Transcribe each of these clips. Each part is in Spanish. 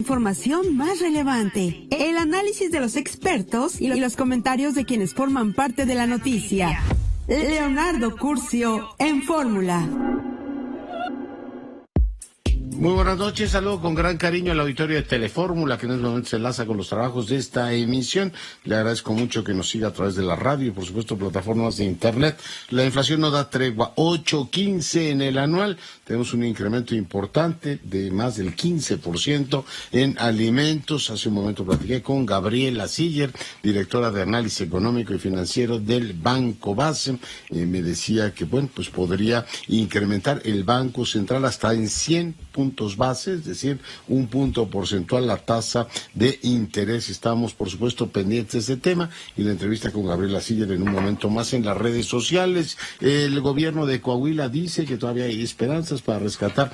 información más relevante, el análisis de los expertos y los comentarios de quienes forman parte de la noticia. Leonardo Curcio en Fórmula. Muy buenas noches, saludo con gran cariño al auditorio de Telefórmula, que en este momento se enlaza con los trabajos de esta emisión. Le agradezco mucho que nos siga a través de la radio y, por supuesto, plataformas de Internet. La inflación no da tregua, 8.15 en el anual. Tenemos un incremento importante de más del 15% en alimentos. Hace un momento platiqué con Gabriela Siller, directora de Análisis Económico y Financiero del Banco Base. Me decía que, bueno, pues podría incrementar el Banco Central hasta en 100 puntos base, es decir, 1 punto porcentual la tasa de interés. Estamos, por supuesto, pendientes de ese tema y la entrevista con Gabriela Siller en un momento más en las redes sociales. El gobierno de Coahuila dice que todavía hay esperanzas para rescatar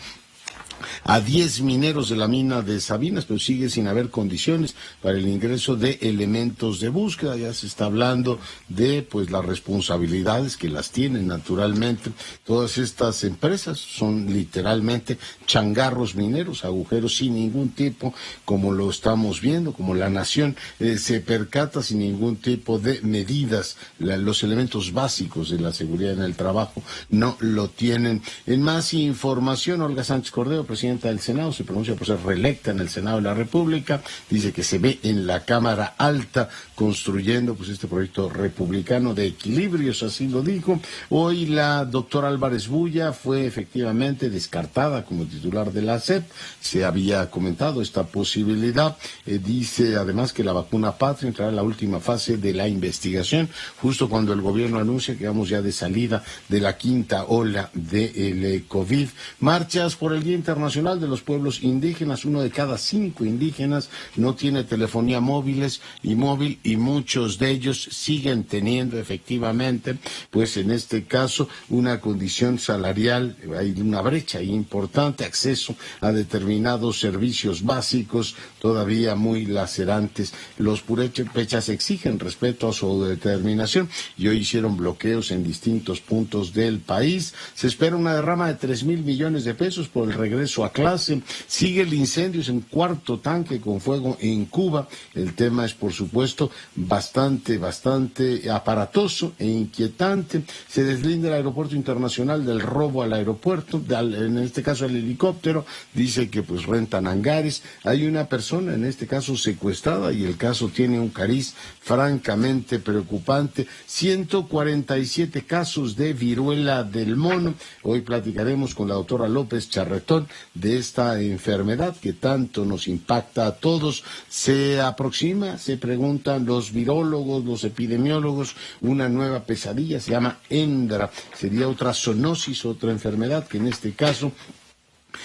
a 10 mineros de la mina de Sabinas, pero sigue sin haber condiciones para el ingreso de elementos de búsqueda. Ya se está hablando de pues las responsabilidades que las tienen naturalmente todas estas empresas. Son literalmente changarros mineros, agujeros sin ningún tipo, como lo estamos viendo, como la nación se percata sin ningún tipo de medidas. Los elementos básicos de la seguridad en el trabajo no lo tienen. En más información, Olga Sánchez Cordero, presidenta del Senado, se pronuncia por ser reelecta en el Senado de la República, dice que se ve en la Cámara Alta construyendo pues este proyecto republicano de equilibrios, así lo dijo. Hoy la doctora Álvarez Bulla fue efectivamente descartada como titular de la SEP, se había comentado esta posibilidad. Dice además que la vacuna Patria entrará en la última fase de la investigación, justo cuando el gobierno anuncia que vamos ya de salida de la quinta ola del COVID. Marchas por el Día Internacional de los Pueblos Indígenas. 1 de cada 5 indígenas no tiene telefonía móvil y muchos de ellos siguen teniendo efectivamente, pues en este caso, una condición salarial, hay una brecha importante, acceso a determinados servicios básicos todavía muy lacerantes. Los purépechas exigen respeto a su autodeterminación y hoy hicieron bloqueos en distintos puntos del país. Se espera una derrama de 3,000 millones de pesos por el regreso a clase. Sigue el incendio, es un cuarto tanque con fuego en Cuba. El tema es, por supuesto, bastante aparatoso e inquietante. Se deslinda el aeropuerto internacional del robo al aeropuerto, en este caso el helicóptero. Dice que pues rentan hangares. Hay una persona, en este caso, secuestrada y el caso tiene un cariz francamente preocupante. 147 casos de viruela del mono. Hoy platicaremos con la doctora López Charretón de esta enfermedad que tanto nos impacta a todos. Se aproxima, se preguntan los virólogos, los epidemiólogos, una nueva pesadilla, se llama ENDRA, sería otra zoonosis, otra enfermedad que en este caso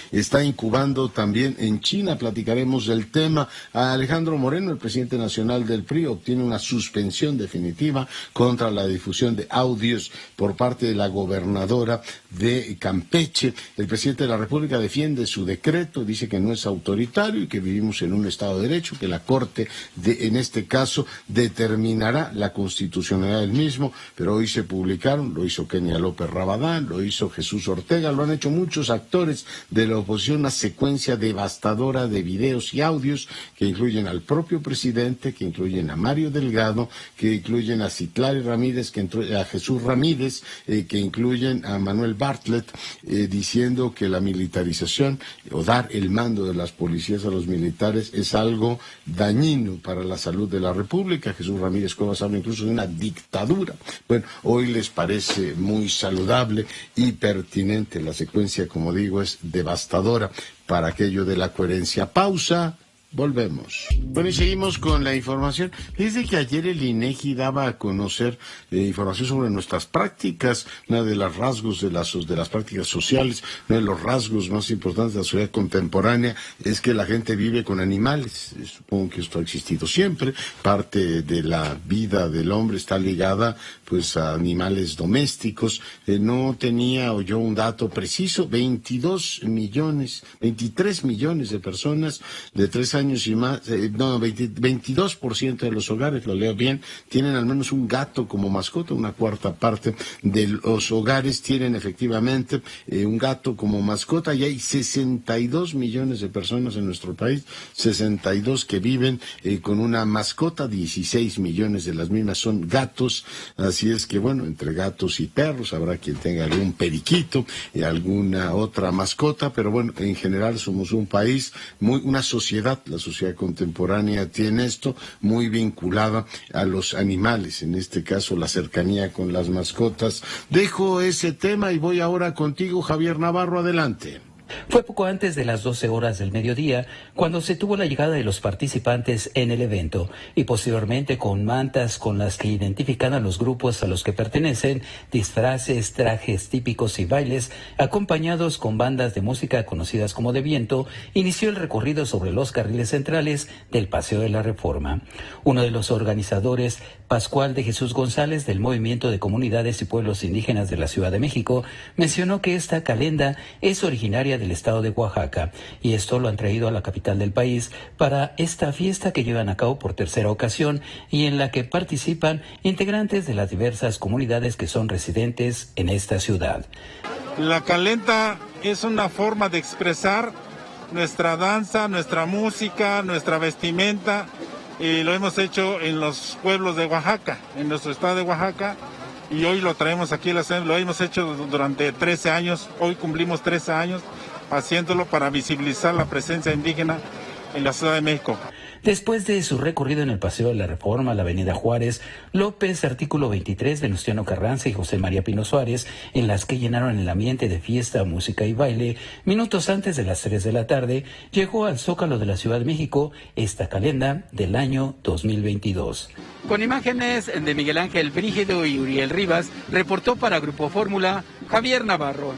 está incubando también en China. Platicaremos del tema. Alejandro Moreno, el presidente nacional del PRI, obtiene una suspensión definitiva contra la difusión de audios por parte de la gobernadora de Campeche. El presidente de la República defiende su decreto, dice que no es autoritario y que vivimos en un Estado de Derecho, que la Corte, en este caso, determinará la constitucionalidad del mismo, pero hoy se publicaron, lo hizo Kenia López Rabadán, lo hizo Jesús Ortega, lo han hecho muchos actores de la oposición, una secuencia devastadora de videos y audios que incluyen al propio presidente, que incluyen a Mario Delgado, que incluyen a Citlali Ramírez, a Jesús Ramírez, que incluyen a Manuel Bartlett, diciendo que la militarización o dar el mando de las policías a los militares es algo dañino para la salud de la República. Jesús Ramírez Cuevas habla incluso de una dictadura. Bueno, hoy les parece muy saludable y pertinente. La secuencia, como digo, es devastadora para aquello de la coherencia. Pausa. Volvemos. Bueno, y seguimos con la información. Desde que ayer el INEGI daba a conocer información sobre nuestras prácticas, una de los rasgos de las prácticas sociales, uno de los rasgos más importantes de la sociedad contemporánea es que la gente vive con animales. Supongo que esto ha existido siempre. Parte de la vida del hombre está ligada pues a animales domésticos. No tenía yo un dato preciso, 23 millones de personas de 3 años años y más, 22% de los hogares, lo leo bien, tienen al menos un gato como mascota. Una cuarta parte de los hogares tienen efectivamente un gato como mascota, y hay 62 millones de personas en nuestro país, 62 que viven con una mascota, 16 millones de las mismas son gatos. Así es que, bueno, entre gatos y perros habrá quien tenga algún periquito y alguna otra mascota, pero bueno, en general somos un país, una sociedad, la sociedad contemporánea tiene esto muy vinculada a los animales, en este caso la cercanía con las mascotas. Dejo ese tema y voy ahora contigo, Javier Navarro, adelante. Fue poco antes de las 12 horas del mediodía cuando se tuvo la llegada de los participantes en el evento, y posteriormente con mantas con las que identifican a los grupos a los que pertenecen, disfraces, trajes típicos y bailes, acompañados con bandas de música conocidas como de viento, inició el recorrido sobre los carriles centrales del Paseo de la Reforma. Uno de los organizadores, Pascual de Jesús González, del Movimiento de Comunidades y Pueblos Indígenas de la Ciudad de México, mencionó que esta calenda es originaria del estado de Oaxaca, y esto lo han traído a la capital del país para esta fiesta que llevan a cabo por tercera ocasión y en la que participan integrantes de las diversas comunidades que son residentes en esta ciudad. La calenda es una forma de expresar nuestra danza, nuestra música, nuestra vestimenta, y lo hemos hecho en los pueblos de Oaxaca, en nuestro estado de Oaxaca, y hoy lo traemos aquí, lo hemos hecho durante 13 años, hoy cumplimos 13 años haciéndolo para visibilizar la presencia indígena en la Ciudad de México. Después de su recorrido en el Paseo de la Reforma, la Avenida Juárez, López, Artículo 23, Venustiano Carranza y José María Pino Suárez, en las que llenaron el ambiente de fiesta, música y baile, minutos antes de las 3 de la tarde, llegó al Zócalo de la Ciudad de México esta calenda del año 2022. Con imágenes de Miguel Ángel Brígido y Uriel Rivas, reportó para Grupo Fórmula, Javier Navarro.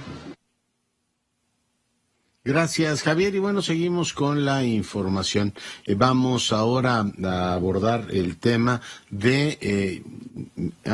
Gracias, Javier. Y bueno, seguimos con la información. Vamos ahora a abordar el tema de...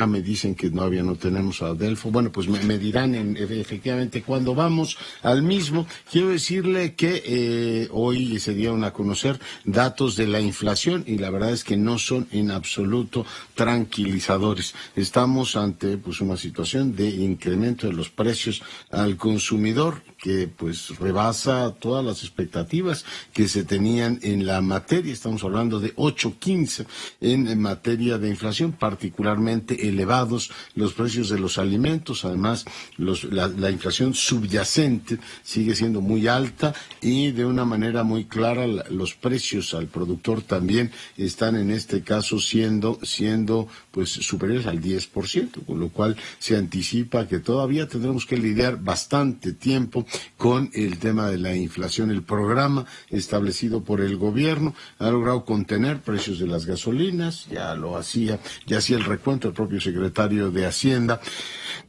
me dicen que no tenemos a Adelfo. Bueno, pues me dirán efectivamente cuando vamos al mismo. Quiero decirle que hoy se dieron a conocer datos de la inflación y la verdad es que no son en absoluto tranquilizadores. Estamos ante pues una situación de incremento de los precios al consumidor que pues rebasa todas las expectativas que se tenían en la materia. Estamos hablando de 8.15 en materia de inflación, particularmente elevados los precios de los alimentos. Además, la inflación subyacente sigue siendo muy alta y de una manera muy clara los precios al productor también están en este caso siendo pues superiores al 10%, con lo cual se anticipa que todavía tendremos que lidiar bastante tiempo con el tema de la inflación. El programa establecido por el gobierno ha logrado contener precios de las gasolinas, ya hacía el recuento el propio secretario de Hacienda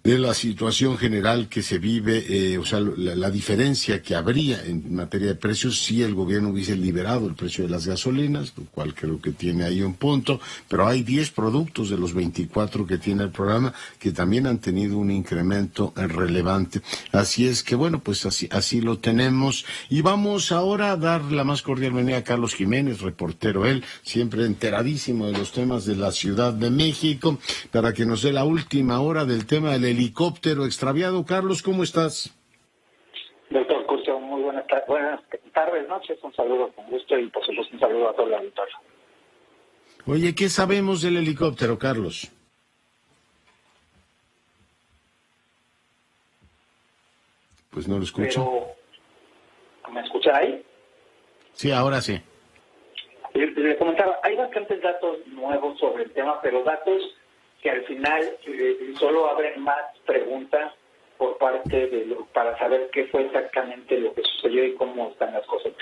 de la situación general que se vive, la diferencia que habría en materia de precios si el gobierno hubiese liberado el precio de las gasolinas, lo cual creo que tiene ahí un punto, pero hay 10 productos de los 24 que tiene el programa que también han tenido un incremento relevante. Así es que, bueno, pues así lo tenemos. Y vamos ahora a dar la más cordial bienvenida a Carlos Jiménez, reportero él, siempre enteradísimo de los temas de la Ciudad de México, para que nos dé la última hora del tema del helicóptero extraviado. Carlos, ¿cómo estás? Doctor Curcio, muy buenas tardes, noches, un saludo con gusto y por supuesto un saludo a todo el auditorio. Oye, ¿qué sabemos del helicóptero, Carlos? Pues no lo escucho. Pero, ¿me escucha ahí? Sí, ahora sí. Le comentaba, hay bastantes datos nuevos sobre el tema, pero datos que al final solo abren más preguntas por parte para saber qué fue exactamente lo que sucedió y cómo están las cosas.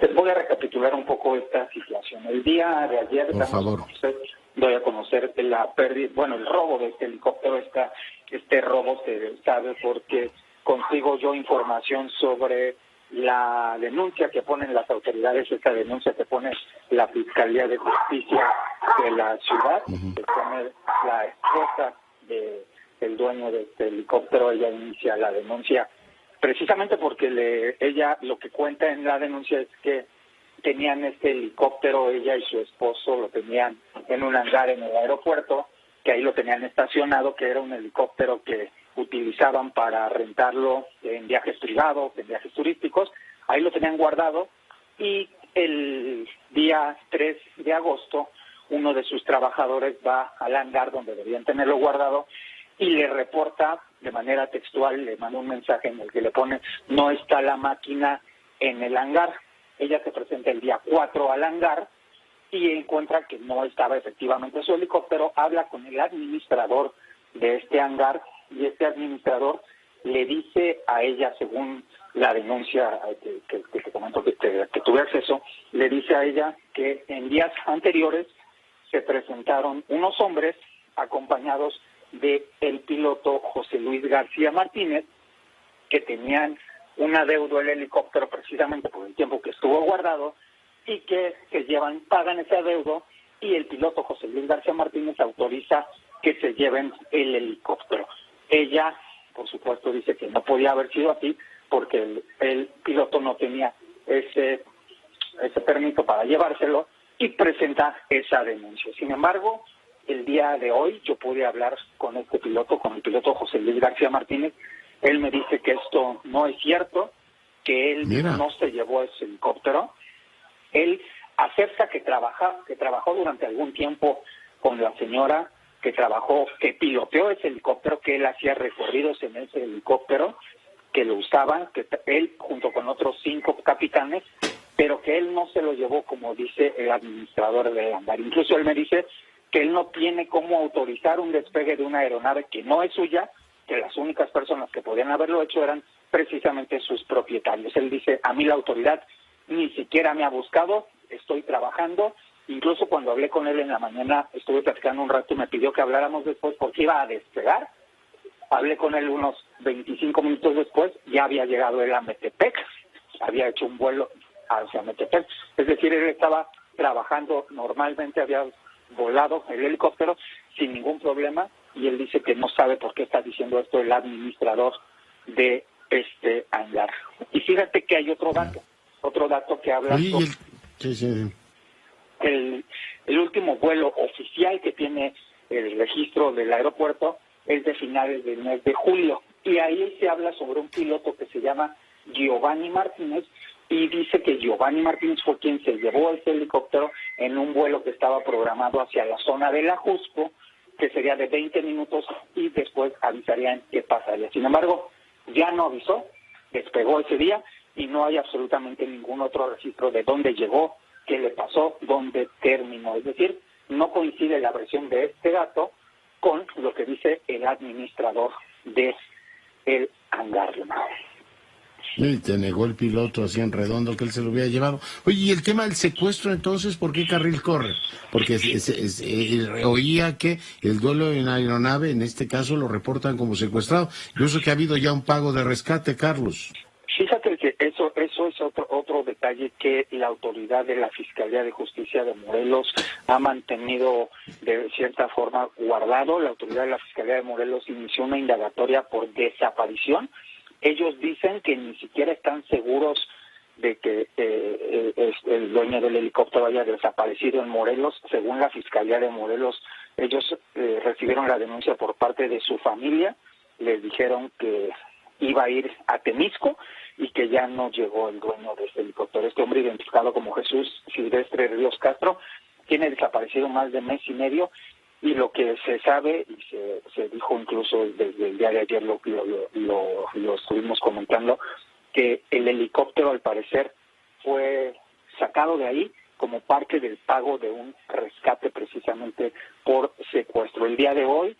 Les voy a recapitular un poco esta situación. El día de ayer doy a conocer la pérdida, el robo de este helicóptero. Este robo se sabe porque consigo yo información sobre la denuncia que ponen las autoridades, esta denuncia que pone la Fiscalía de Justicia de la ciudad, que pone la esposa del dueño de este helicóptero. Ella inicia la denuncia precisamente porque ella lo que cuenta en la denuncia es que tenían este helicóptero, ella y su esposo lo tenían en un hangar en el aeropuerto, que ahí lo tenían estacionado, que era un helicóptero que utilizaban para rentarlo en viajes privados, en viajes turísticos. Ahí lo tenían guardado y el día 3 de agosto uno de sus trabajadores va al hangar donde debían tenerlo guardado y le reporta de manera textual, le manda un mensaje en el que le pone: no está la máquina en el hangar. Ella se presenta el día 4 al hangar y encuentra que no estaba efectivamente su helicóptero. Habla con el administrador de este hangar y este administrador le dice a ella, según la denuncia que te comento que tuve acceso, le dice a ella que en días anteriores se presentaron unos hombres acompañados de el piloto José Luis García Martínez, que tenían un adeudo el helicóptero precisamente por el tiempo que estuvo guardado, y que pagan ese adeudo, y el piloto José Luis García Martínez autoriza que se lleven el helicóptero. Ella, por supuesto, dice que no podía haber sido así porque el piloto no tenía ese permiso para llevárselo y presenta esa denuncia. Sin embargo, el día de hoy yo pude hablar con el piloto José Luis García Martínez. Él me dice que esto no es cierto, que él no se llevó ese helicóptero. Él acepta que trabajó durante algún tiempo con la señora, que piloteó ese helicóptero, que él hacía recorridos en ese helicóptero, que lo usaban, que él junto con otros 5 capitanes, pero que él no se lo llevó, como dice el administrador del hangar. Incluso él me dice que él no tiene cómo autorizar un despegue de una aeronave que no es suya, que las únicas personas que podían haberlo hecho eran precisamente sus propietarios. Él dice: a mí la autoridad ni siquiera me ha buscado, estoy trabajando. Incluso cuando hablé con él en la mañana, estuve platicando un rato y me pidió que habláramos después porque iba a despegar. Hablé con él unos 25 minutos después, ya había llegado él a Metepec, había hecho un vuelo hacia Metepec. Es decir, él estaba trabajando normalmente, había volado el helicóptero sin ningún problema, y él dice que no sabe por qué está diciendo esto el administrador de este hangar. Y fíjate que hay otro dato que habla sobre el último vuelo oficial que tiene el registro del aeropuerto es de finales del mes de julio, y ahí se habla sobre un piloto que se llama Giovanni Martínez, y dice que Giovanni Martínez fue quien se llevó ese helicóptero en un vuelo que estaba programado hacia la zona de la Jusco, que sería de 20 minutos, y después avisarían qué pasaría. Sin embargo, ya no avisó, despegó ese día y no hay absolutamente ningún otro registro de dónde llegó, qué le pasó, dónde terminó. Es decir, no coincide la versión de este dato con lo que dice el administrador de el hangar. Y te negó el piloto así en redondo que él se lo hubiera llevado. Oye, y el tema del secuestro, entonces, ¿por qué carril corre? Porque oía que el duelo en aeronave, en este caso, lo reportan como secuestrado. Incluso que ha habido ya un pago de rescate, Carlos. Fíjate que eso es otro detalle que la autoridad de la Fiscalía de Justicia de Morelos ha mantenido de cierta forma guardado. La autoridad de la Fiscalía de Morelos inició una indagatoria por desaparición. Ellos dicen que ni siquiera están seguros de que el dueño del helicóptero haya desaparecido en Morelos. Según la Fiscalía de Morelos, ellos recibieron la denuncia por parte de su familia. Les dijeron que iba a ir a Temisco y que ya no llegó el dueño de este helicóptero. Este hombre, identificado como Jesús Silvestre Ríos Castro, tiene desaparecido más de mes y medio, y lo que se sabe, y se dijo incluso desde el día de ayer, lo estuvimos comentando, que el helicóptero al parecer fue sacado de ahí como parte del pago de un rescate precisamente por secuestro. El día de hoy,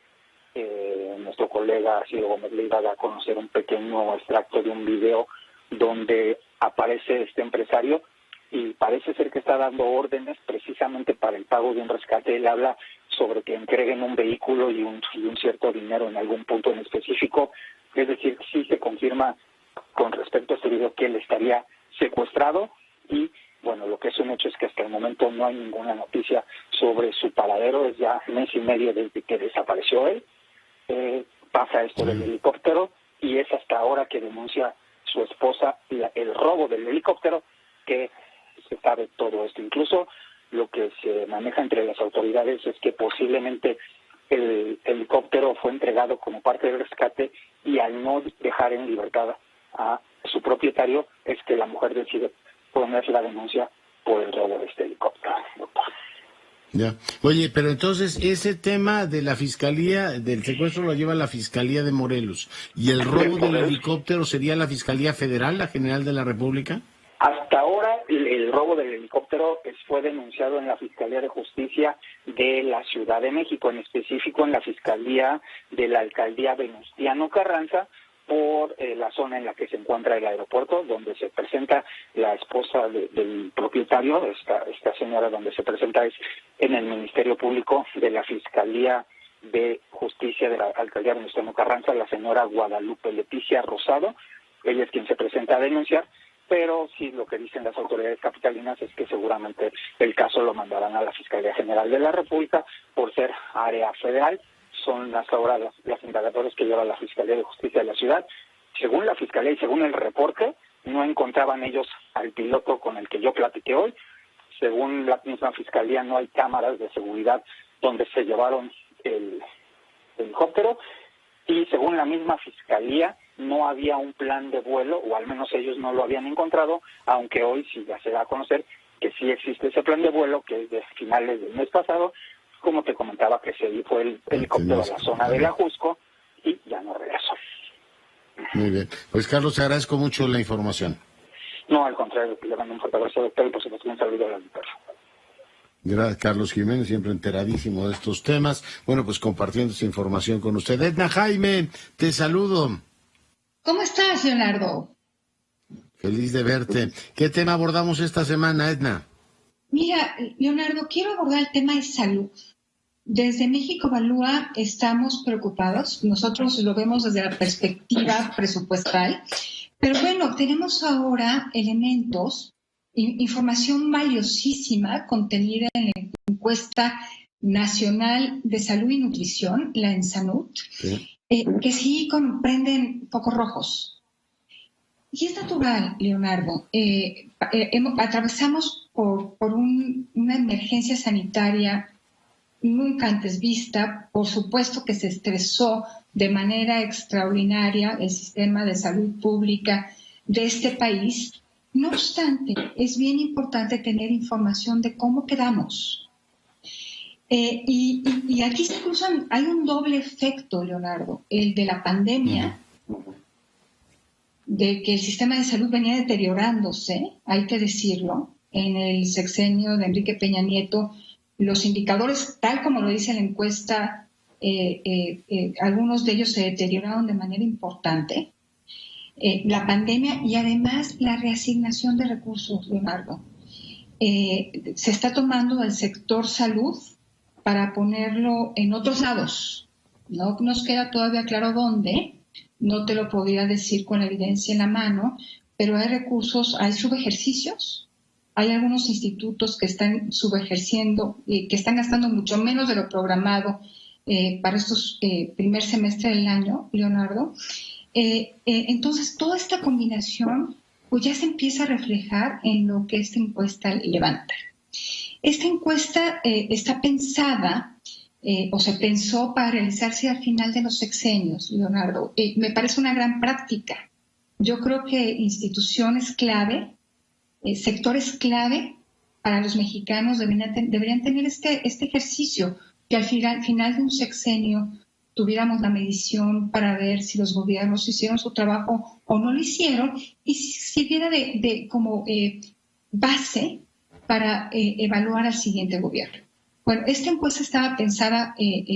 nuestro colega Ciro Gómez le iba a dar a conocer un pequeño extracto de un video donde aparece este empresario y parece ser que está dando órdenes precisamente para el pago de un rescate. Él habla sobre que entreguen un vehículo y un cierto dinero en algún punto en específico. Es decir, sí se confirma con respecto a este video que él estaría secuestrado, y bueno, lo que es un hecho es que hasta el momento no hay ninguna noticia sobre su paradero. Es ya mes y medio desde que desapareció él. Pasa esto del helicóptero y es hasta ahora que denuncia su esposa el robo del helicóptero, que se sabe todo esto. Incluso lo que se maneja entre las autoridades es que posiblemente el helicóptero fue entregado como parte del rescate y al no dejar en libertad a su propietario es que la mujer decide poner la denuncia por el robo de este helicóptero, doctor. Ya. Oye, pero entonces ese tema de la fiscalía, del secuestro lo lleva la Fiscalía de Morelos, y el robo del helicóptero sería la Fiscalía Federal, la General de la República. Hasta ahora el robo del helicóptero fue denunciado en la Fiscalía de Justicia de la Ciudad de México, en específico en la Fiscalía de la Alcaldía Venustiano Carranza, por la zona en la que se encuentra el aeropuerto, donde se presenta la esposa del propietario. Esta señora donde se presenta es en el Ministerio Público de la Fiscalía de Justicia de la Alcaldía Venustiano Carranza, la señora Guadalupe Leticia Rosado. Ella es quien se presenta a denunciar, pero sí lo que dicen las autoridades capitalinas es que seguramente el caso lo mandarán a la Fiscalía General de la República por ser área federal. Son hasta ahora las indagatorias que lleva la Fiscalía de Justicia de la ciudad. Según la Fiscalía y según el reporte, no encontraban ellos al piloto con el que yo platiqué hoy. Según la misma Fiscalía, no hay cámaras de seguridad donde se llevaron el helicóptero. Y según la misma Fiscalía, no había un plan de vuelo, o al menos ellos no lo habían encontrado, aunque hoy sí ya se da a conocer que sí existe ese plan de vuelo, que es de finales del mes pasado, como te comentaba, que se fue el helicóptero a la zona de la Jusco y ya no regresó. Muy bien. Pues Carlos, te agradezco mucho la información. No, al contrario, le mando un fuerte abrazo, doctor, y por supuesto un saludo a la doctora. Gracias, Carlos Jiménez, siempre enteradísimo de estos temas. Bueno, pues compartiendo esta información con usted. Edna Jaime, te saludo. ¿Cómo estás, Leonardo? Feliz de verte. ¿Qué tema abordamos esta semana, Edna? Mira, Leonardo, quiero abordar el tema de salud. Desde México Evalúa estamos preocupados. Nosotros lo vemos desde la perspectiva presupuestal. Pero bueno, tenemos ahora elementos, información valiosísima contenida en la encuesta nacional de salud y nutrición, la ENSANUT, sí. Que sí comprenden focos rojos. Y es natural, Leonardo. Atravesamos por una emergencia sanitaria nunca antes vista. Por supuesto que se estresó de manera extraordinaria el sistema de salud pública de este país. No obstante, es bien importante tener información de cómo quedamos. Y aquí se cruzan, hay un doble efecto, Leonardo, el de la pandemia, de que el sistema de salud venía deteriorándose, hay que decirlo. En el sexenio de Enrique Peña Nieto, los indicadores, tal como lo dice la encuesta, algunos de ellos se deterioraron de manera importante. La pandemia y además la reasignación de recursos, Leonardo. Se está tomando el sector salud para ponerlo en otros lados. No nos queda todavía claro dónde, no te lo podría decir con evidencia en la mano, pero hay recursos, hay subejercicios, hay algunos institutos que están subejerciendo, que están gastando mucho menos de lo programado para estos primer semestre del año, Leonardo. Entonces, toda esta combinación pues ya se empieza a reflejar en lo que esta encuesta levanta. Esta encuesta está pensada o se pensó para realizarse al final de los sexenios, Leonardo. Me parece una gran práctica. Yo creo que instituciones clave, sectores clave para los mexicanos deberían tener este ejercicio, que al final de un sexenio tuviéramos la medición para ver si los gobiernos hicieron su trabajo o no lo hicieron, y si sirviera como base para evaluar al siguiente gobierno. Bueno, esta encuesta estaba pensada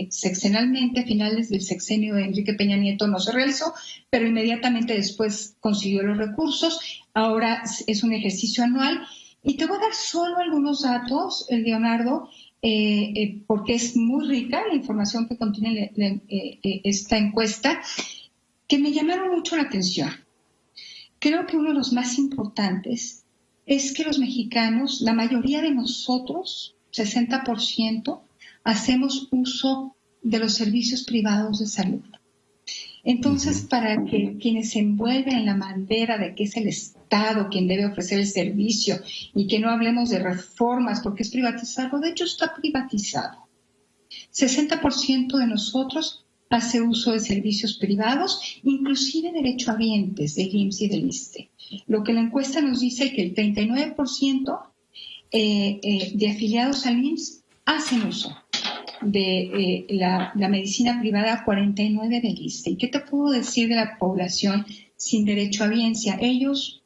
sexenalmente. A finales del sexenio de Enrique Peña Nieto no se realizó, pero inmediatamente después consiguió los recursos. Ahora es un ejercicio anual. Y te voy a dar solo algunos datos, Leonardo, porque es muy rica la información que contiene esta encuesta, que me llamaron mucho la atención. Creo que uno de los más importantes es que los mexicanos, la mayoría de nosotros, 60%, hacemos uso de los servicios privados de salud. Entonces, para que quienes se envuelven en la bandera de que es el Estado quien debe ofrecer el servicio y que no hablemos de reformas porque es privatizarlo, de hecho está privatizado. 60% de nosotros hace uso de servicios privados, inclusive derechohabientes del IMSS y del ISSSTE. Lo que la encuesta nos dice es que el 39% de afiliados al IMSS hacen uso de la medicina privada, 49% del ISSSTE. ¿Y qué te puedo decir de la población sin derechohabiencia? Ellos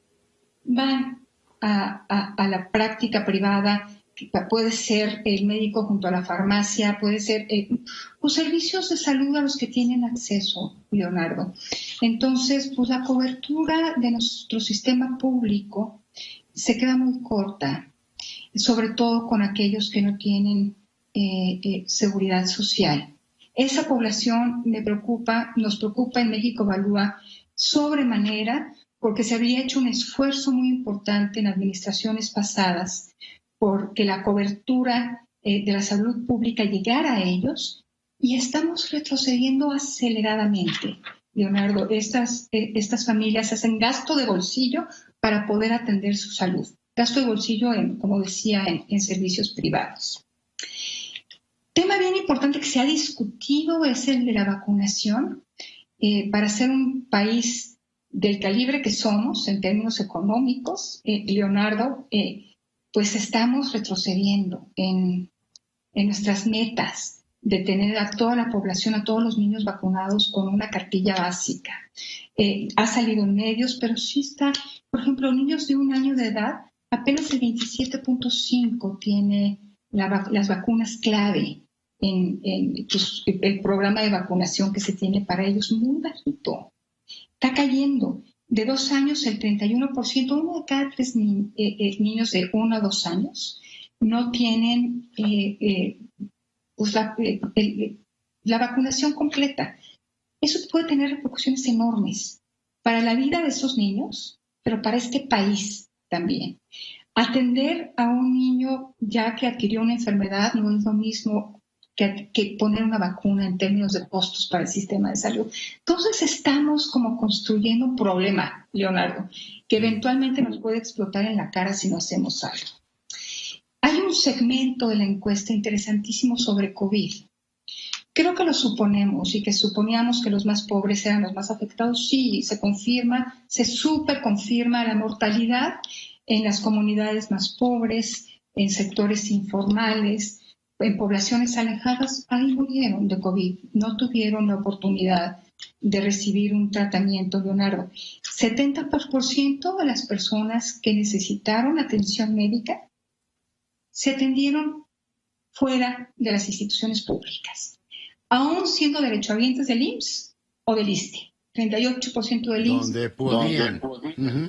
van a la práctica privada, que puede ser el médico junto a la farmacia, puede ser los servicios de salud a los que tienen acceso, Leonardo. Entonces, pues la cobertura de nuestro sistema público se queda muy corta, sobre todo con aquellos que no tienen seguridad social. Esa población nos preocupa en México Evalúa sobremanera, porque se había hecho un esfuerzo muy importante en administraciones pasadas porque la cobertura de la salud pública llegara a ellos, y estamos retrocediendo aceleradamente. Leonardo, estas familias hacen gasto de bolsillo para poder atender su salud. Gasto de bolsillo, como decía, en servicios privados. Tema bien importante que se ha discutido es el de la vacunación. Para ser un país del calibre que somos en términos económicos, Leonardo, pues estamos retrocediendo en nuestras metas de tener a toda la población, a todos los niños vacunados con una cartilla básica. Ha salido en medios, pero sí está, por ejemplo, niños de 1 año de edad, apenas el 27.5% tiene las vacunas clave en el programa de vacunación que se tiene para ellos, muy bajito. Está cayendo. De 2 años, el 31%, 1 de cada 3 niños de 1 a 2 años no tienen pues la vacunación completa. Eso puede tener repercusiones enormes para la vida de esos niños, pero para este país también. Atender a un niño ya que adquirió una enfermedad no es lo mismo que poner una vacuna en términos de costos para el sistema de salud. Entonces estamos como construyendo un problema, Leonardo, que eventualmente nos puede explotar en la cara si no hacemos algo. Hay un segmento de la encuesta interesantísimo sobre COVID. Creo que lo suponemos y que suponíamos que los más pobres eran los más afectados. Sí, se confirma, se superconfirma la mortalidad en las comunidades más pobres, en sectores informales, en poblaciones alejadas. Ahí murieron de COVID, no tuvieron la oportunidad de recibir un tratamiento, Leonardo. 70% de las personas que necesitaron atención médica se atendieron fuera de las instituciones públicas, aún siendo derechohabientes del IMSS o del ISSSTE. 38% del IMSS.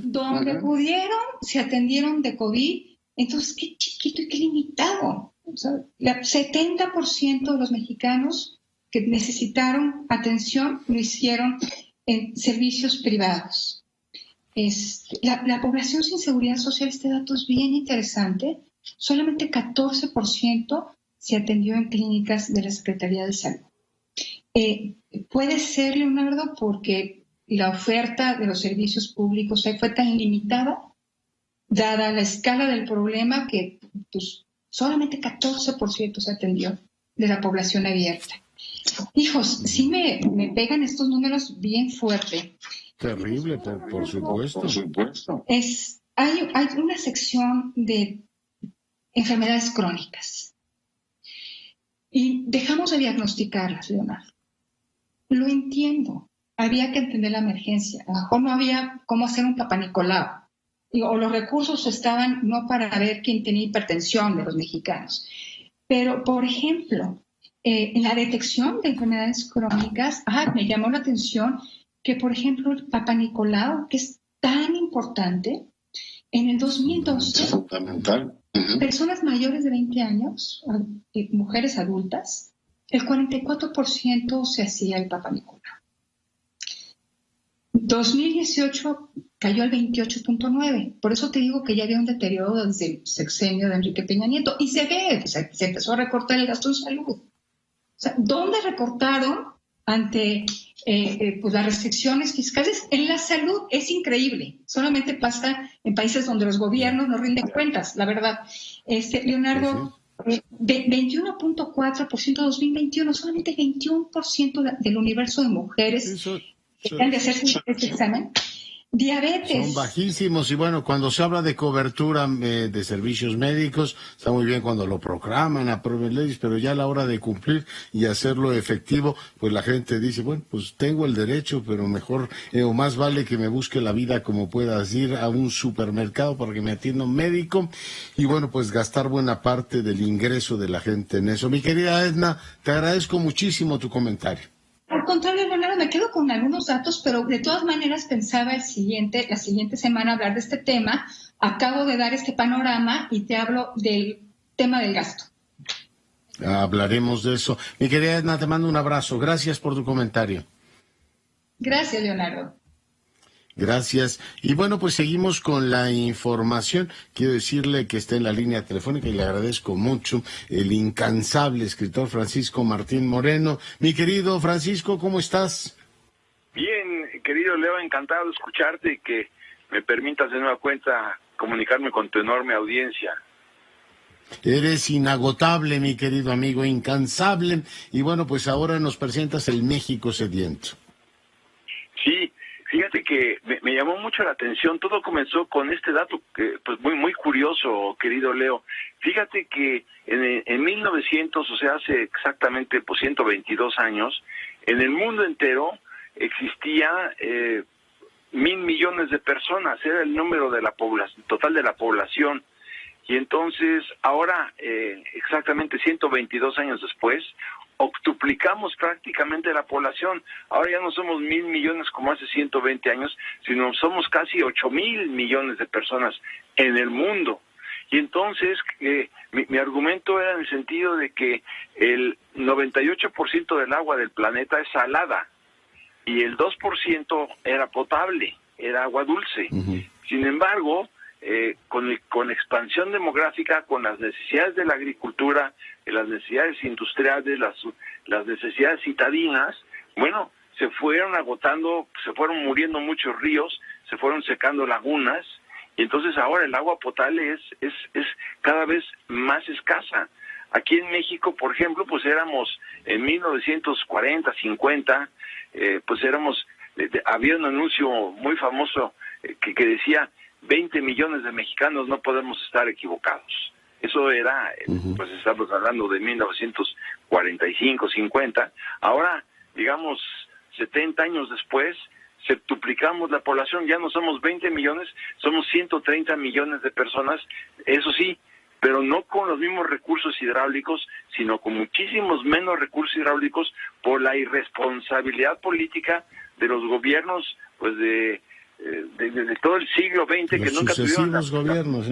Donde pudieron, se atendieron de COVID. Entonces, qué chiquito y qué limitado. O sea, el 70% de los mexicanos que necesitaron atención lo hicieron en servicios privados. La población sin seguridad social, este dato es bien interesante. Solamente 14% se atendió en clínicas de la Secretaría de Salud. Puede ser, Leonardo, porque la oferta de los servicios públicos fue tan limitada, dada la escala del problema, que pues, solamente 14% se atendió de la población abierta. Hijos, sí me pegan estos números bien fuerte. Terrible, por supuesto. Hay una sección de enfermedades crónicas y dejamos de diagnosticarlas, Leonardo. Lo entiendo, había que entender la emergencia. A lo mejor no había cómo hacer un Papá Nicolau, o los recursos estaban no para ver quién tenía hipertensión de los mexicanos. Pero, por ejemplo, en la detección de enfermedades crónicas, me llamó la atención que, por ejemplo, el Papá Nicolau, que es tan importante, en el 2012, personas mayores de 20 años, mujeres adultas, el 44% se hacía el Papá Nicolau. 2018 cayó al 28.9%. Por eso te digo que ya había un deterioro desde el sexenio de Enrique Peña Nieto. Y se ve, se empezó a recortar el gasto en salud. O sea, ¿dónde recortaron ante pues las restricciones fiscales. En la salud es increíble, solamente pasa en países donde los gobiernos no rinden cuentas, la verdad. Leonardo, 21.4% 2021, solamente 21% del universo de mujeres que han de hacerse este examen. Diabetes. Son bajísimos y bueno, cuando se habla de cobertura de servicios médicos, está muy bien cuando lo proclaman, aprueben leyes, pero ya a la hora de cumplir y hacerlo efectivo, pues la gente dice, bueno, pues tengo el derecho, pero mejor o más vale que me busque la vida como puedas ir a un supermercado para que me atienda un médico y bueno, pues gastar buena parte del ingreso de la gente en eso. Mi querida Edna, te agradezco muchísimo tu comentario. Al contrario, Leonardo, me quedo con algunos datos, pero de todas maneras pensaba la siguiente semana hablar de este tema. Acabo de dar este panorama y te hablo del tema del gasto. Hablaremos de eso. Mi querida Edna, te mando un abrazo. Gracias por tu comentario. Gracias, Leonardo. Gracias. Y bueno, pues seguimos con la información. Quiero decirle que está en la línea telefónica y le agradezco mucho el incansable escritor Francisco Martín Moreno. Mi querido Francisco, ¿cómo estás? Bien, querido Leo, encantado de escucharte y que me permitas de nueva cuenta comunicarme con tu enorme audiencia. Eres inagotable, mi querido amigo, incansable. Y bueno, pues ahora nos presentas el México sediento. Sí. Fíjate que me llamó mucho la atención, todo comenzó con este dato que pues muy curioso, querido Leo. Fíjate que en 1900, o sea, hace exactamente 122 años, en el mundo entero existía 1,000 millones de personas, era el número de la población, total de la población. Y entonces, ahora, exactamente 122 años después, octuplicamos prácticamente la población. Ahora ya no somos 1,000 millones como hace 120 años, sino somos casi 8,000 millones de personas en el mundo. Y entonces, mi argumento era en el sentido de que el 98% del agua del planeta es salada y el 2% era potable, era agua dulce. Uh-huh. Sin embargo, con la expansión demográfica, con las necesidades de la agricultura, las necesidades industriales, las necesidades citadinas, bueno, se fueron agotando, se fueron muriendo muchos ríos, se fueron secando lagunas, y entonces ahora el agua potable es cada vez más escasa. Aquí en México, por ejemplo, pues éramos en 1940, 50, pues éramos, había un anuncio muy famoso que decía 20 millones de mexicanos no podemos estar equivocados. Eso era, pues estamos hablando de 1945, 50. Ahora, digamos, 70 años después, septuplicamos la población, ya no somos 20 millones, somos 130 millones de personas, eso sí, pero no con los mismos recursos hidráulicos, sino con muchísimos menos recursos hidráulicos por la irresponsabilidad política de los gobiernos, pues de todo el siglo XX, que nunca tuvieron los gobiernos,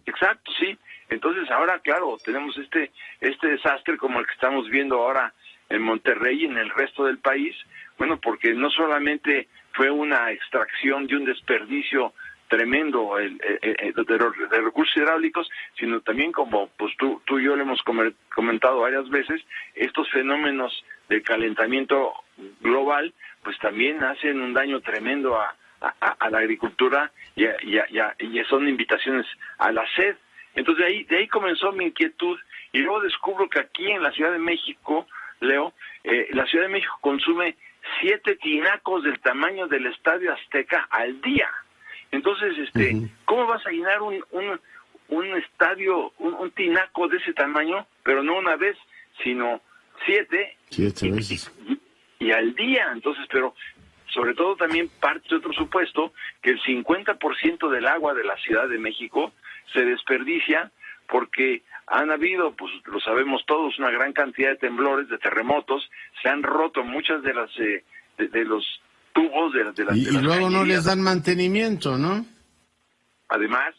Exacto, sí. Entonces ahora, claro, tenemos este desastre como el que estamos viendo ahora en Monterrey y en el resto del país. Bueno, porque no solamente fue una extracción de un desperdicio tremendo de recursos hidráulicos, sino también, como pues tú y yo le hemos comentado varias veces, estos fenómenos de calentamiento global pues también hacen un daño tremendo a la agricultura y son invitaciones a la sed. Entonces de ahí comenzó mi inquietud, y luego descubro que aquí en la Ciudad de México, Leo, la Ciudad de México consume 7 tinacos del tamaño del Estadio Azteca al día. Entonces, ¿cómo vas a llenar un estadio, un tinaco de ese tamaño, pero no una vez, sino 7 veces y al día? Entonces, pero sobre todo también parte de otro supuesto, que el 50% del agua de la Ciudad de México se desperdicia porque han habido, pues lo sabemos todos, una gran cantidad de temblores, de terremotos, se han roto muchas de las de los tubos de las y luego no les dan mantenimiento, ¿no? Además,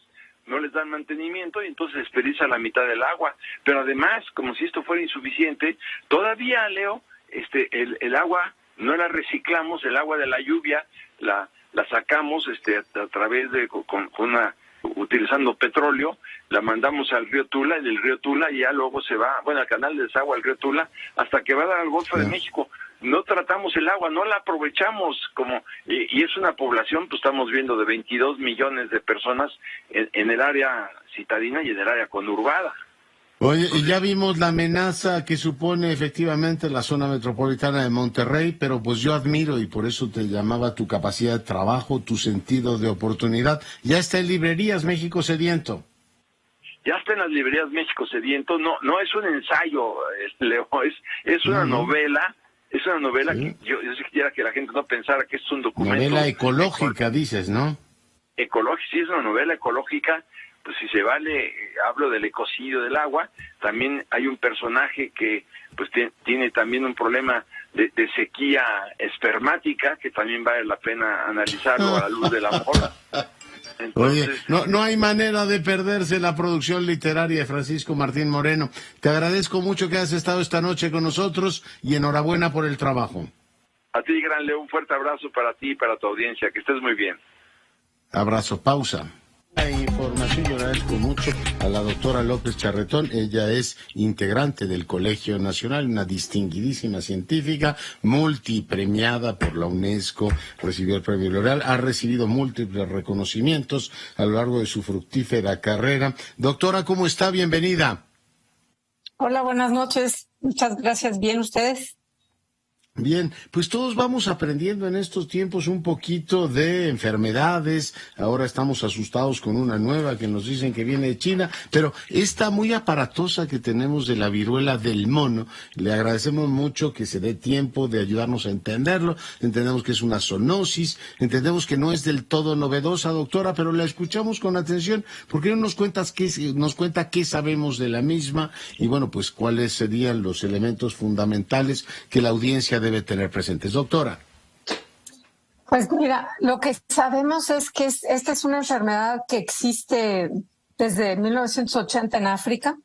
no les dan mantenimiento y entonces desperdicia la mitad del agua. Pero además, como si esto fuera insuficiente, todavía, Leo, el agua no la reciclamos, el agua de la lluvia la sacamos a través de utilizando petróleo, la mandamos al río Tula, y del río Tula ya luego se va, al canal de desagüe al río Tula, hasta que va a dar al Golfo de México. no tratamos el agua, no la aprovechamos y es una población, pues estamos viendo de 22 millones de personas en el área citadina y en el área conurbada. Oye, y ya vimos la amenaza que supone efectivamente la zona metropolitana de Monterrey, pero pues yo admiro y por eso te llamaba tu capacidad de trabajo, tu sentido de oportunidad. Ya está en librerías México Sediento. Ya está en las librerías México Sediento. No es un ensayo, Leo, es una novela. Es una novela sí. Que yo quisiera que la gente no pensara que es un documento. Novela ecológica, dices, ¿no? Ecológica, sí, es una novela ecológica. Pues si se vale, hablo del ecocidio del agua. También hay un personaje que pues tiene también un problema de sequía espermática, que también vale la pena analizarlo a la luz del amor. Entonces, oye, no hay manera de perderse la producción literaria de Francisco Martín Moreno. Te agradezco mucho que hayas estado esta noche con nosotros y enhorabuena por el trabajo. A ti, gran Leo, un fuerte abrazo para ti y para tu audiencia. Que estés muy bien. Abrazo, pausa. La información, yo agradezco mucho a la doctora López Charretón. Ella es integrante del Colegio Nacional, una distinguidísima científica, multipremiada por la UNESCO, recibió el premio L'Oréal, ha recibido múltiples reconocimientos a lo largo de su fructífera carrera. Doctora, ¿cómo está? Bienvenida. Hola, buenas noches. Muchas gracias. ¿Bien ustedes? Bien, pues todos vamos aprendiendo en estos tiempos un poquito de enfermedades. Ahora estamos asustados con una nueva que nos dicen que viene de China, pero esta muy aparatosa que tenemos de la viruela del mono, le agradecemos mucho que se dé tiempo de ayudarnos a entenderlo. Entendemos que es una zoonosis, entendemos que no es del todo novedosa, doctora, pero la escuchamos con atención. ¿Por qué no nos cuenta qué sabemos de la misma? Y bueno, pues cuáles serían los elementos fundamentales que la audiencia debe tener presentes, doctora. Pues mira, lo que sabemos es que esta es una enfermedad que existe desde 1980 en África,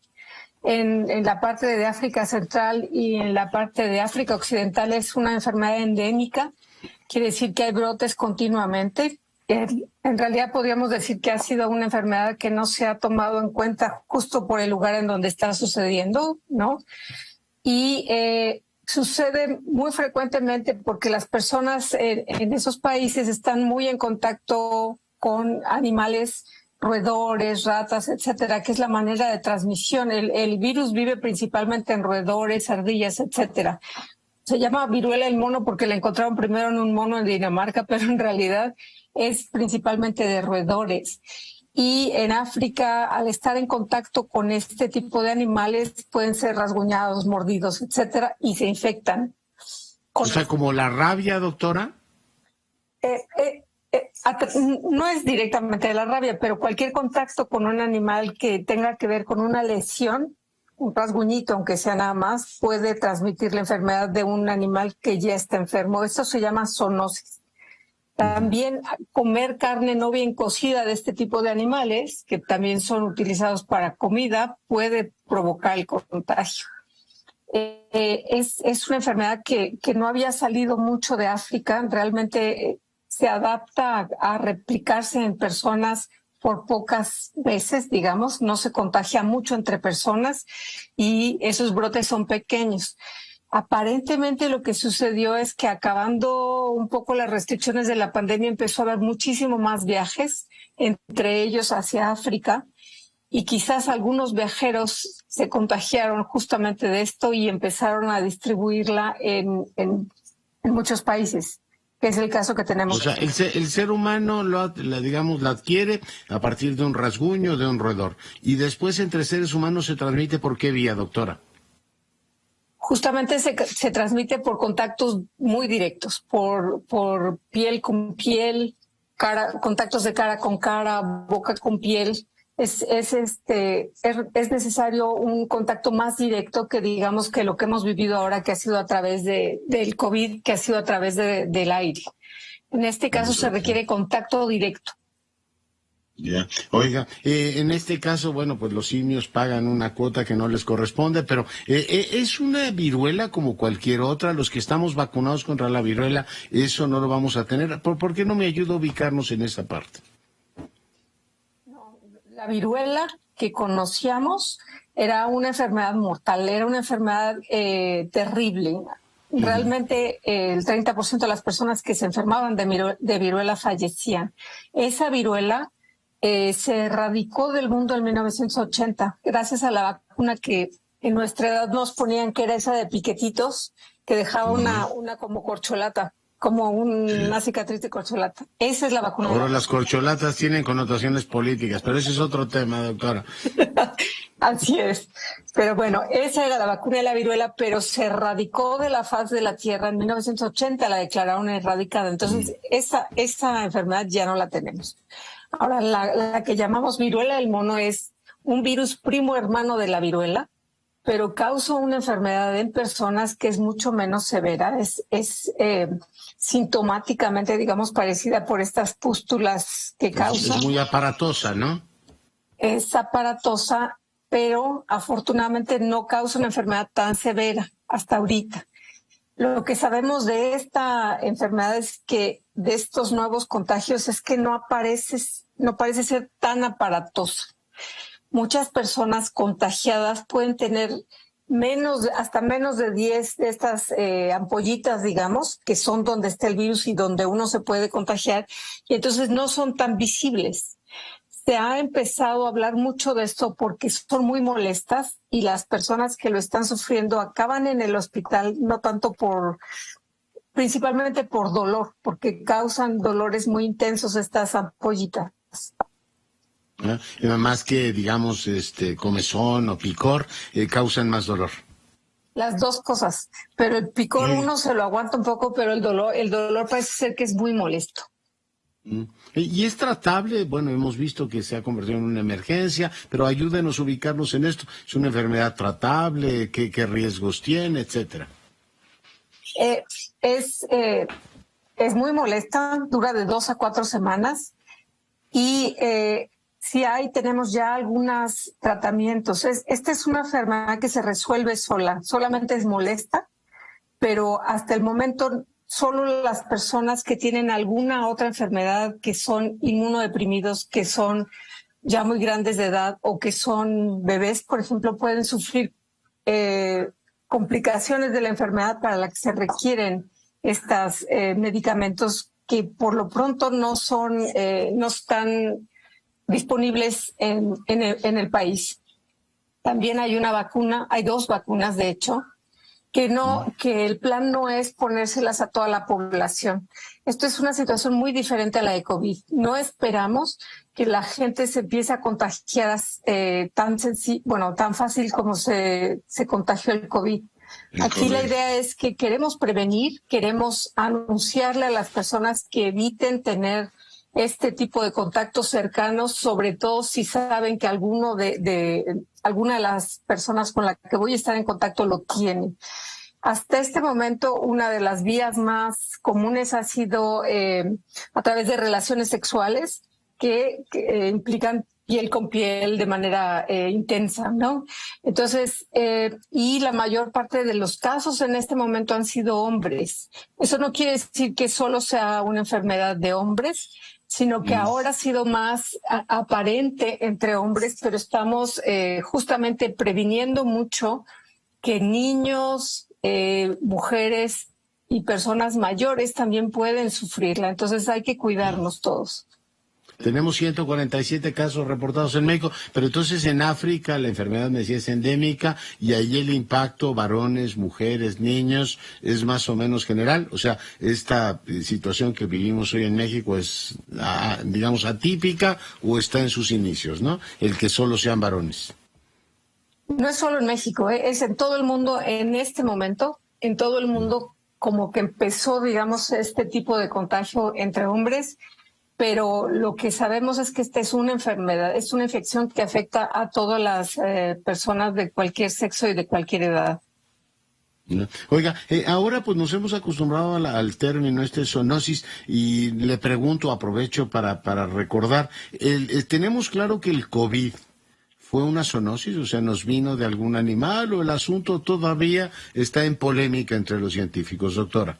en la parte de África Central y en la parte de África Occidental es una enfermedad endémica, quiere decir que hay brotes continuamente. En realidad podríamos decir que ha sido una enfermedad que no se ha tomado en cuenta justo por el lugar en donde está sucediendo, ¿no? Y sucede muy frecuentemente porque las personas en esos países están muy en contacto con animales, roedores, ratas, etcétera, que es la manera de transmisión. El virus vive principalmente en roedores, ardillas, etcétera. Se llama viruela del mono porque la encontraron primero en un mono en Dinamarca, pero en realidad es principalmente de roedores. Y en África, al estar en contacto con este tipo de animales, pueden ser rasguñados, mordidos, etcétera, y se infectan. O sea, como la rabia, doctora. No es directamente la rabia, pero cualquier contacto con un animal que tenga que ver con una lesión, un rasguñito, aunque sea nada más, puede transmitir la enfermedad de un animal que ya está enfermo. Esto se llama zoonosis. También comer carne no bien cocida de este tipo de animales, que también son utilizados para comida, puede provocar el contagio. Es una enfermedad que no había salido mucho de África. Realmente se adapta a replicarse en personas por pocas veces, digamos. No se contagia mucho entre personas y esos brotes son pequeños. Aparentemente lo que sucedió es que acabando un poco las restricciones de la pandemia empezó a haber muchísimo más viajes, entre ellos hacia África, y quizás algunos viajeros se contagiaron justamente de esto y empezaron a distribuirla en muchos países, que es el caso que tenemos. O sea, el ser humano la adquiere a partir de un rasguño, de un roedor, y después entre seres humanos se transmite ¿por qué vía, doctora? Justamente se transmite por contactos muy directos, por piel con piel, contactos de cara con cara, boca con piel. Es necesario un contacto más directo que digamos que lo que hemos vivido ahora, que ha sido a través del COVID, que ha sido a través del aire. En este caso se requiere contacto directo. Ya. Oiga, en este caso, bueno, pues los simios pagan una cuota que no les corresponde, pero es una viruela como cualquier otra. Los que estamos vacunados contra la viruela, eso no lo vamos a tener. ¿Por qué no me ayuda a ubicarnos en esa parte? La viruela que conocíamos era una enfermedad mortal, era una enfermedad terrible. Realmente el 30% de las personas que se enfermaban de viruela fallecían. Esa viruela se erradicó del mundo en 1980 gracias a la vacuna que en nuestra edad nos ponían, que era esa de piquetitos, que dejaba una como corcholata, como una cicatriz de corcholata. Esa es la vacuna. Ahora las corcholatas tienen connotaciones políticas, pero ese es otro tema, doctora. Así es. Pero bueno, esa era la vacuna de la viruela, pero se erradicó de la faz de la Tierra en 1980, la declararon erradicada. Entonces, esa enfermedad ya no la tenemos. Ahora, la que llamamos viruela del mono es un virus primo hermano de la viruela, pero causa una enfermedad en personas que es mucho menos severa. Es sintomáticamente, digamos, parecida por estas pústulas que causa. Es muy aparatosa, ¿no? Es aparatosa, pero afortunadamente no causa una enfermedad tan severa hasta ahorita. Lo que sabemos de esta enfermedad es que de estos nuevos contagios es que no parece ser tan aparatosa. Muchas personas contagiadas pueden tener hasta menos de 10 de estas ampollitas, digamos, que son donde está el virus y donde uno se puede contagiar, y entonces no son tan visibles. Se ha empezado a hablar mucho de esto porque son muy molestas y las personas que lo están sufriendo acaban en el hospital, no tanto principalmente por dolor, porque causan dolores muy intensos estas ampollitas. Más que, digamos, comezón o picor, causan más dolor. Las dos cosas, pero el picor uno se lo aguanta un poco, pero el dolor parece ser que es muy molesto. ¿Y es tratable? Bueno, hemos visto que se ha convertido en una emergencia, pero ayúdenos a ubicarnos en esto. ¿Es una enfermedad tratable? ¿Qué riesgos tiene, etcétera? Es muy molesta, dura de 2 a 4 semanas y sí tenemos ya algunos tratamientos. Esta es una enfermedad que se resuelve solamente es molesta, pero hasta el momento solo las personas que tienen alguna otra enfermedad, que son inmunodeprimidos, que son ya muy grandes de edad o que son bebés, por ejemplo, pueden sufrir complicaciones de la enfermedad para la que se requieren estos medicamentos que por lo pronto no están disponibles en el país. También hay una vacuna, hay 2 vacunas de hecho, que el plan no es ponérselas a toda la población. Esto es una situación muy diferente a la de COVID. No esperamos que la gente se empiece a contagiar tan fácil como se contagió el COVID. Aquí la idea es que queremos prevenir, queremos anunciarle a las personas que eviten tener este tipo de contactos cercanos, sobre todo si saben que alguna de las personas con la que voy a estar en contacto lo tiene. Hasta este momento, una de las vías más comunes ha sido a través de relaciones sexuales que implican piel con piel de manera intensa, ¿no? Entonces, y la mayor parte de los casos en este momento han sido hombres. Eso no quiere decir que solo sea una enfermedad de hombres, sino que ahora ha sido más aparente entre hombres, pero estamos justamente previniendo mucho que niños, mujeres y personas mayores también pueden sufrirla. Entonces hay que cuidarnos todos. Tenemos 147 casos reportados en México, pero entonces en África la enfermedad, me decía, es endémica y ahí el impacto, varones, mujeres, niños, es más o menos general. O sea, esta situación que vivimos hoy en México es, digamos, atípica o está en sus inicios, ¿no? El que solo sean varones. No es solo en México, es en todo el mundo en este momento, en todo el mundo como que empezó, digamos, este tipo de contagio entre hombres. Pero lo que sabemos es que esta es una enfermedad, es una infección que afecta a todas las personas de cualquier sexo y de cualquier edad. Oiga, ahora pues nos hemos acostumbrado al término zoonosis y le pregunto, aprovecho para recordar, tenemos claro que el COVID fue una zoonosis, o sea, nos vino de algún animal, o el asunto todavía está en polémica entre los científicos, doctora.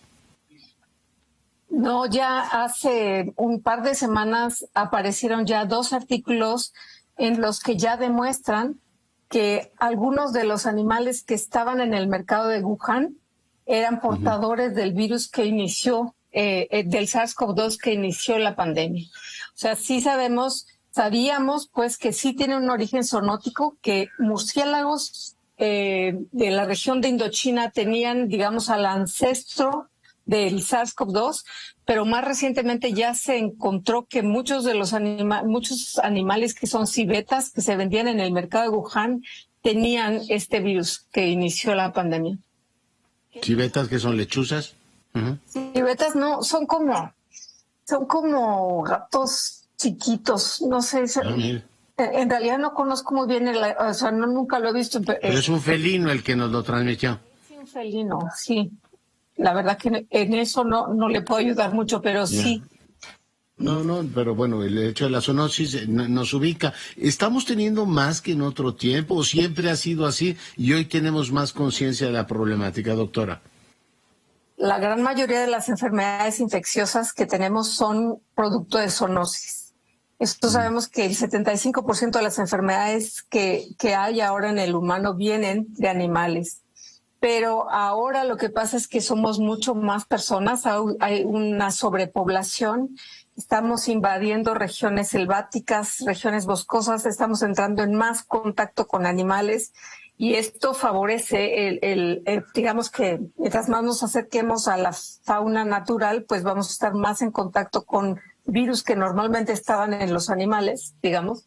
No, ya hace un par de semanas aparecieron ya 2 artículos en los que ya demuestran que algunos de los animales que estaban en el mercado de Wuhan eran portadores del virus que inició, del SARS-CoV-2 que inició la pandemia. O sea, sí sabíamos pues que sí tiene un origen zoonótico, que murciélagos de la región de Indochina tenían, digamos, al ancestro del SARS-CoV-2, pero más recientemente ya se encontró que muchos animales que son civetas, que se vendían en el mercado de Wuhan, tenían este virus que inició la pandemia. ¿Civetas que son lechuzas? Uh-huh. Civetas no, son como gatos chiquitos, no sé. En realidad no conozco muy bien, nunca lo he visto. Pero es un felino el que nos lo transmitió. Sí, un felino, sí. La verdad que en eso no le puedo ayudar mucho, pero sí. No, pero bueno, el hecho de la zoonosis nos ubica. ¿Estamos teniendo más que en otro tiempo o siempre ha sido así y hoy tenemos más conciencia de la problemática, doctora? La gran mayoría de las enfermedades infecciosas que tenemos son producto de zoonosis. Esto sabemos que el 75% de las enfermedades que hay ahora en el humano vienen de animales. Pero ahora lo que pasa es que somos mucho más personas, hay una sobrepoblación, estamos invadiendo regiones selváticas, regiones boscosas, estamos entrando en más contacto con animales y esto favorece digamos que mientras más nos acerquemos a la fauna natural, pues vamos a estar más en contacto con virus que normalmente estaban en los animales, digamos,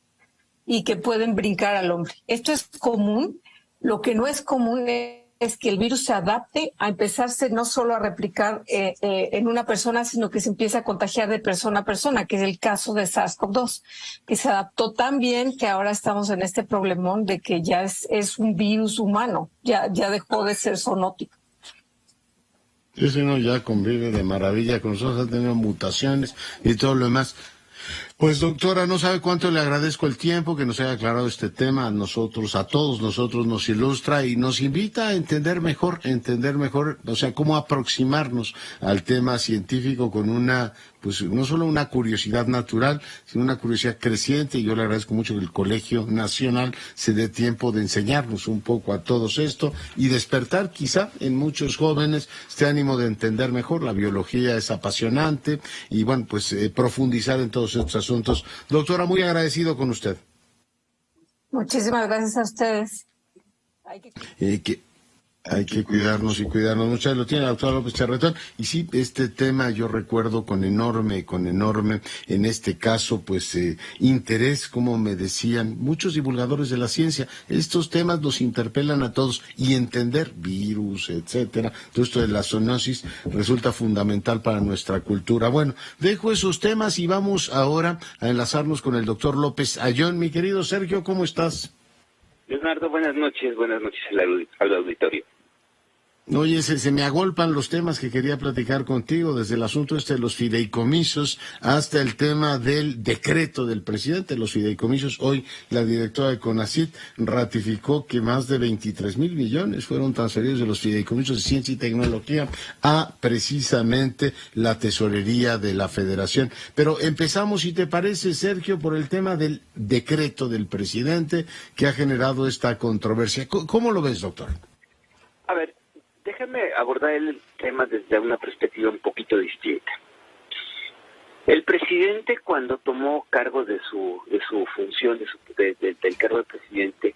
y que pueden brincar al hombre. Esto es común. Lo que no es común es que el virus se adapte a empezarse no solo a replicar en una persona, sino que se empieza a contagiar de persona a persona, que es el caso de SARS-CoV-2, que se adaptó tan bien que ahora estamos en este problemón de que ya es un virus humano, ya dejó de ser zoonótico. Ese no ya convive de maravilla con nosotros, ha tenido mutaciones y todo lo demás. Pues doctora, no sabe cuánto le agradezco el tiempo que nos haya aclarado este tema a todos nosotros nos ilustra y nos invita a entender mejor, o sea, cómo aproximarnos al tema científico con pues no solo una curiosidad natural, sino una curiosidad creciente, y yo le agradezco mucho que el Colegio Nacional se dé tiempo de enseñarnos un poco a todos esto y despertar quizá en muchos jóvenes este ánimo de entender mejor. La biología es apasionante y bueno, pues profundizar en todos estos asuntos. Doctora, muy agradecido con usted. Muchísimas gracias a ustedes. Hay que cuidarnos y cuidarnos mucho. Lo tiene la doctora López Charretón. Y sí, este tema yo recuerdo con enorme, en este caso, pues, interés, como me decían muchos divulgadores de la ciencia. Estos temas nos interpelan a todos y entender virus, etcétera. Todo esto de la zoonosis resulta fundamental para nuestra cultura. Bueno, dejo esos temas y vamos ahora a enlazarnos con el doctor López Ayón. Mi querido Sergio, ¿cómo estás? Leonardo, buenas noches al auditorio. Oye, se me agolpan los temas que quería platicar contigo, desde el asunto de los fideicomisos hasta el tema del decreto del presidente. Los fideicomisos, hoy la directora de CONACYT ratificó que más de 23,000 millones fueron transferidos de los fideicomisos de ciencia y tecnología a precisamente la tesorería de la Federación. Pero empezamos, si te parece, Sergio, por el tema del decreto del presidente que ha generado esta controversia. ¿Cómo lo ves, doctor? A ver, déjame abordar el tema desde una perspectiva un poquito distinta. El presidente, cuando tomó cargo de su función, del cargo de presidente,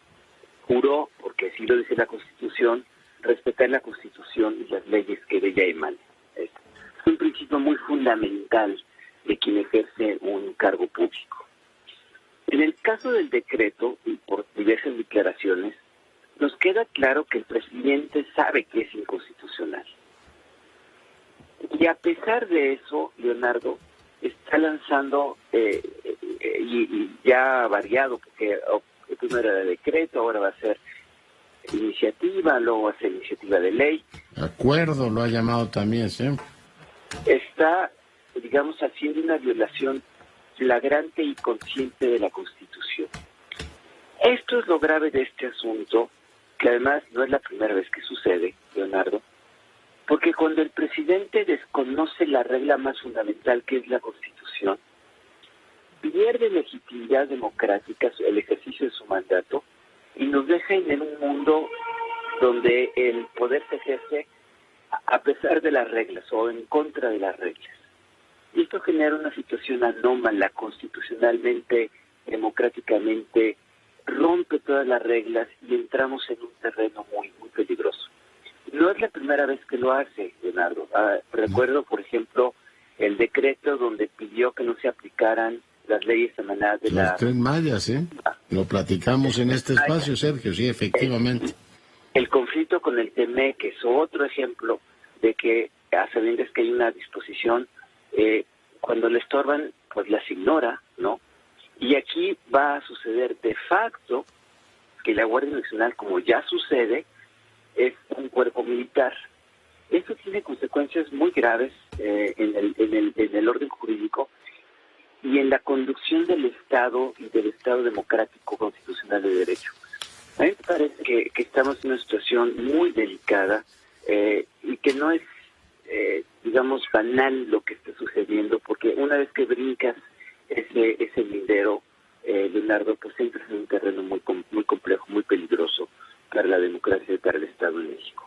juró, porque así lo dice la Constitución, respetar la Constitución y las leyes que de ella emanan. Es un principio muy fundamental de quien ejerce un cargo público. En el caso del decreto, y por diversas declaraciones, nos queda claro que el presidente sabe que es inconstitucional. Y a pesar de eso, Leonardo está lanzando, y ya ha variado, porque primero era decreto, ahora va a ser iniciativa, luego va a ser iniciativa de ley. Acuerdo, lo ha llamado también, ¿sí? Está, digamos, haciendo una violación flagrante y consciente de la Constitución. Esto es lo grave de este asunto, que además no es la primera vez que sucede, Leonardo, porque cuando el presidente desconoce la regla más fundamental, que es la Constitución, pierde legitimidad democrática el ejercicio de su mandato y nos deja en un mundo donde el poder se ejerce a pesar de las reglas o en contra de las reglas. Y esto genera una situación anómala, constitucionalmente, democráticamente, rompe todas las reglas y entramos en un terreno muy, muy peligroso. No es la primera vez que lo hace, Leonardo. Recuerdo, por ejemplo, el decreto donde pidió que no se aplicaran las leyes emanadas de Los Tren Mayas, ¿eh? Lo platicamos en este espacio, Sergio, sí, efectivamente. El conflicto con el TEMEC es otro ejemplo de que, a sabiendas que hay una disposición, cuando le estorban, pues las ignora, ¿no? Y aquí va a suceder de facto que la Guardia Nacional, como ya sucede, es un cuerpo militar. Esto tiene consecuencias muy graves en el orden jurídico y en la conducción del Estado y del Estado democrático constitucional de derecho. A mí me parece que estamos en una situación muy delicada y que no es, digamos, banal lo que está sucediendo, porque una vez que brincas ese lindero, Leonardo, pues entras en un terreno muy complejo, muy peligroso para la democracia y para el Estado de México.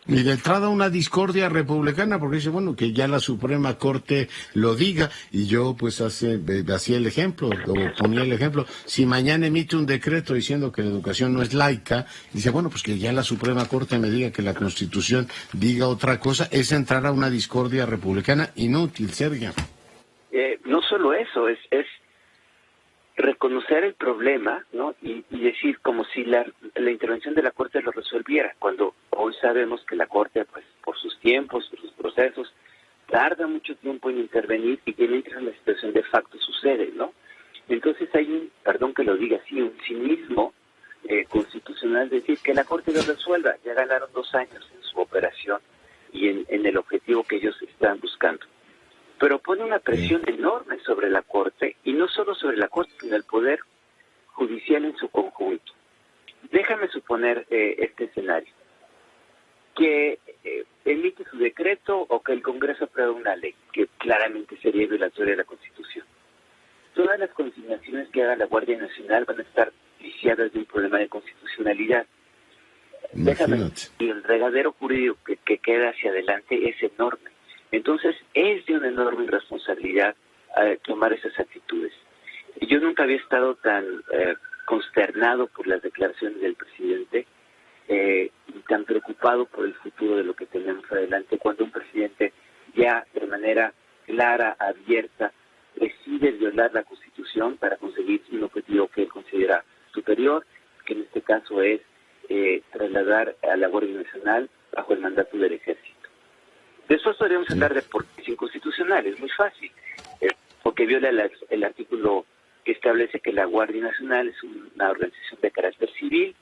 Y de entrada una discordia republicana, porque dice, bueno, que ya la Suprema Corte lo diga, y yo pues hacía el ejemplo, o ponía el ejemplo, si mañana emite un decreto diciendo que la educación no es laica, dice, bueno, pues que ya la Suprema Corte me diga que la Constitución diga otra cosa, es entrar a una discordia republicana inútil, Sergio. No solo eso, es reconocer el problema, ¿no? Y decir como si la intervención de la Corte lo resolviera, cuando hoy sabemos que la Corte, pues por sus tiempos, por sus procesos, tarda mucho tiempo en intervenir y mientras la situación de facto sucede, ¿no? Entonces hay un, perdón que lo diga así, un cinismo constitucional, decir que la Corte lo resuelva. Ya ganaron 2 años en su operación y en el objetivo que ellos están buscando. Pero pone una presión enorme sobre la Corte, y no solo sobre la Corte, sino el Poder Judicial en su conjunto. Déjame suponer este escenario, que emite su decreto o que el Congreso aprueba una ley, que claramente sería violatoria de la Constitución. Todas las consignaciones que haga la Guardia Nacional van a estar viciadas de un problema de constitucionalidad. Déjame, y el regadero jurídico que queda hacia adelante es enorme. Entonces, es de una enorme irresponsabilidad tomar esas actitudes. Yo nunca había estado tan consternado por las declaraciones del presidente y tan preocupado por el futuro de lo que tenemos adelante, cuando un presidente ya de manera clara, abierta, decide violar la Constitución para conseguir un objetivo que él considera superior, que en este caso es trasladar a la Guardia Nacional bajo el mandato del Ejército. Después podríamos hablar de por qué es inconstitucional, es muy fácil, porque viola el artículo que establece que la Guardia Nacional es una organización de carácter civil,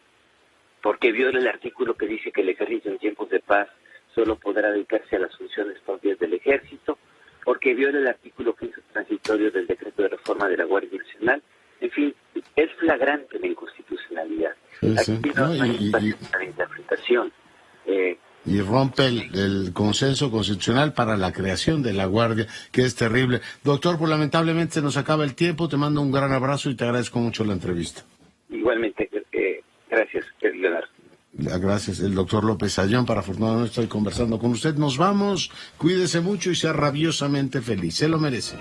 porque viola el artículo que dice que el Ejército en tiempos de paz solo podrá dedicarse a las funciones propias del Ejército, porque viola el artículo 15 transitorio del decreto de reforma de la Guardia Nacional. En fin, es flagrante la inconstitucionalidad. Sí. Aquí no hay una interpretación. Y rompe el consenso constitucional para la creación de la Guardia, que es terrible. Doctor, pues lamentablemente se nos acaba el tiempo, te mando un gran abrazo y te agradezco mucho la entrevista. Igualmente, gracias, Leonardo. Gracias, el doctor López Ayllón, para fortuna no estoy conversando con usted. Nos vamos, cuídese mucho y sea rabiosamente feliz, se lo merece.